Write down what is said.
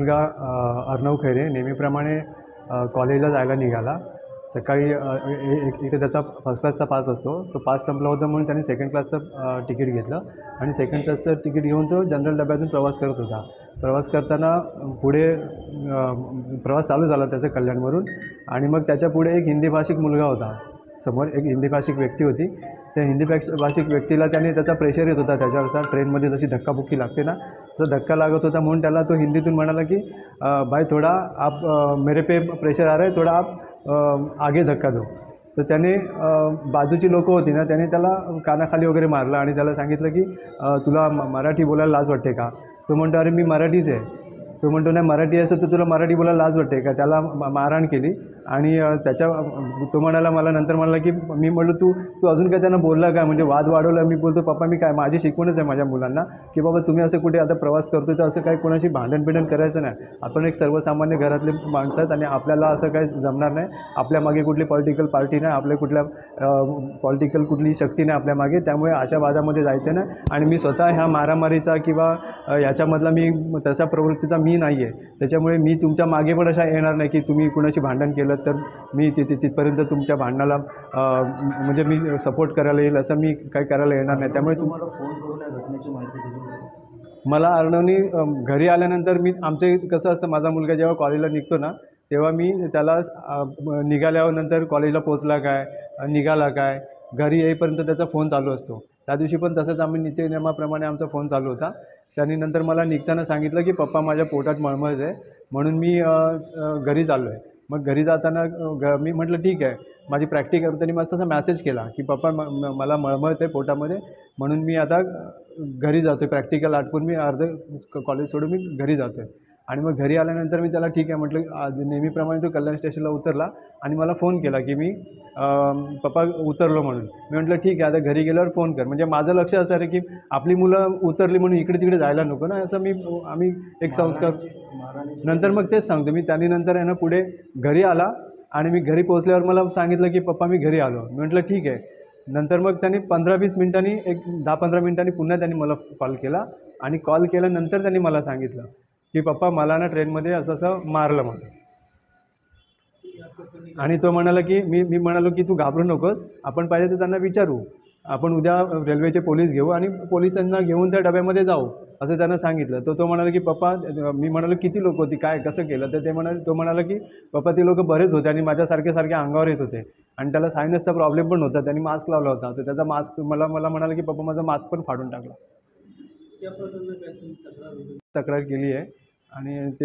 मुलगा अर्णव खैरे नेहमीप्रमाणे कॉलेजला जायला निघाला. सकाळी एक तर त्याचा फर्स्ट क्लासचा पास असतो. तो पास संपला होता म्हणून त्याने सेकंड क्लासचं तिकीट घेतलं आणि सेकंड क्लासचं तिकीट घेऊन तो जनरल डब्यातून प्रवास करत होता. प्रवास करताना पुढे प्रवास चालू झाला त्याचा कल्याणवरून आणि मग त्याच्या पुढे एक हिंदी भाषिक मुलगा होता. समोर एक हिंदी भाषिक व्यक्ती होती. त्या हिंदी भाषिक व्यक्तीला त्याने त्याचा प्रेशर येत होता त्याच्यावर. ट्रेनमध्ये जशी धक्काबुक्की लागते ना, तसं धक्का लागत होता म्हणून त्याला तो हिंदीतून म्हणाला की भाई थोड़ा आप मेरे पे प्रेशर आ रहा है, थोड़ा आप आगे धक्का दो. तर त्याने बाजूची लोकं होती ना, त्याने त्याला कानाखाली वगैरे मारलं आणि त्याला सांगितलं की तुला मराठी बोलायला लाज वाटते का? तो म्हणतो अरे मी मराठीच आहे. तो म्हणतो नाही मराठी असेल तर तुला मराठी बोलायला लाज वाटते का? त्याला मारहाण केली आणि तो म्हणाला मला नंतर म्हणाला की मी म्हटलं तू अजून काय त्यांना बोलला काय? म्हणजे वाद वाढवला. मी बोलतो पप्पा मी काय माझी शिकवणच आहे माझ्या मुलांना की बाबा तुम्ही असं कुठे आता प्रवास करतो तर असं काही कोणाशी भांडण करायचं नाही. आपण एक सर्वसामान्य घरातले माणसं आहेत आणि आपल्याला असं काही जमणार नाही. आपल्या मागे कुठली पॉलिटिकल पार्टी नाही, आपल्या कुठल्या पॉलिटिकल कुठली शक्ती नाही आपल्या मागे. त्यामुळे अशा वादामध्ये जायचं नाही. आणि मी स्वतः ह्या मारामारीचा किंवा याच्यामधला मी तशा प्रवृत्तीचा मी नाही आहे. त्याच्यामुळे मी तुमच्या मागे पण अशा येणार नाही की तुम्ही कुणाशी भांडण केलं तर मी तिथपर्यंत तुमच्या भांडणाला म्हणजे मी सपोर्ट करायला येईल असं मी काही करायला येणार नाही. त्यामुळे तुम्हाला फोन करून या घटनेची माहिती दिली? मला अर्णवनी घरी आल्यानंतर कसं असतं माझा मुलगा जेव्हा कॉलेजला निघतो ना तेव्हा मी त्याला निघाल्यावर नंतर कॉलेजला पोचला काय, निघाला काय, घरी येईपर्यंत त्याचा फोन चालू असतो. त्या दिवशी पण तसंच आम्ही नित्यनेमाप्रमाणे आमचा फोन चालू होता. त्याने नंतर मला निघताना सांगितलं की पप्पा माझ्या पोटात मळमळत आहे म्हणून मी घरी चाललो आहे. मग घरी जाताना मी म्हटलं ठीक आहे. माझी प्रॅक्टिकल त्यांनी मला तसा मॅसेज केला की पप्पा मला मळमळत आहे पोटामध्ये म्हणून मी आता घरी जातो आहे. प्रॅक्टिकल आटपून मी कॉलेज सोडून मी घरी जातो आहे. आणि मग घरी आल्यानंतर मी त्याला ठीक आहे म्हटलं आज नेहमीप्रमाणे तो कल्याण स्टेशनला उतरला आणि मला फोन केला की मी पप्पा उतरलो म्हणून. मी म्हटलं ठीक आहे आता घरी गेल्यावर फोन कर. म्हणजे माझं लक्ष असं आहे की आपली मुलं उतरली म्हणून इकडे तिकडे जायला नको ना, असं आम्ही एक संस्कार. नंतर मग तेच सांगतो मी. त्याने नंतर आहे ना पुढे घरी आला आणि मी घरी पोहोचल्यावर मला सांगितलं की पप्पा मी घरी आलो. मी म्हटलं ठीक आहे. नंतर मग त्यांनी 15-20 मिनिटांनी एक 10-15 मिनिटांनी पुन्हा त्यांनी मला कॉल केला आणि कॉल केल्यानंतर त्यांनी मला सांगितलं की पप्पा मला ना ट्रेनमध्ये असं मारलं म्हणून. आणि तो म्हणाला की मी म्हणालो की तू घाबरू नकोस, आपण पाहिजे तर त्यांना विचारू, आपण उद्या रेल्वेचे पोलीस घेऊ आणि पोलिसांना घेऊन त्या डब्यामध्ये जाऊ असं त्यांना सांगितलं. तो म्हणाला की पप्पा मी म्हणालो किती लोक होती काय कसं केलं तर तो म्हणाला की पप्पा ते लोक बरेच होते आणि माझ्यासारखे अंगावर येत होते आणि त्याला सायनसचा प्रॉब्लेम पण होता. त्यांनी मास्क लावला होता तर त्याचा मास्क मला म्हणाला की पप्पा माझा मास्क पण फाडून टाकला. तक्रार केली आहे आणि ते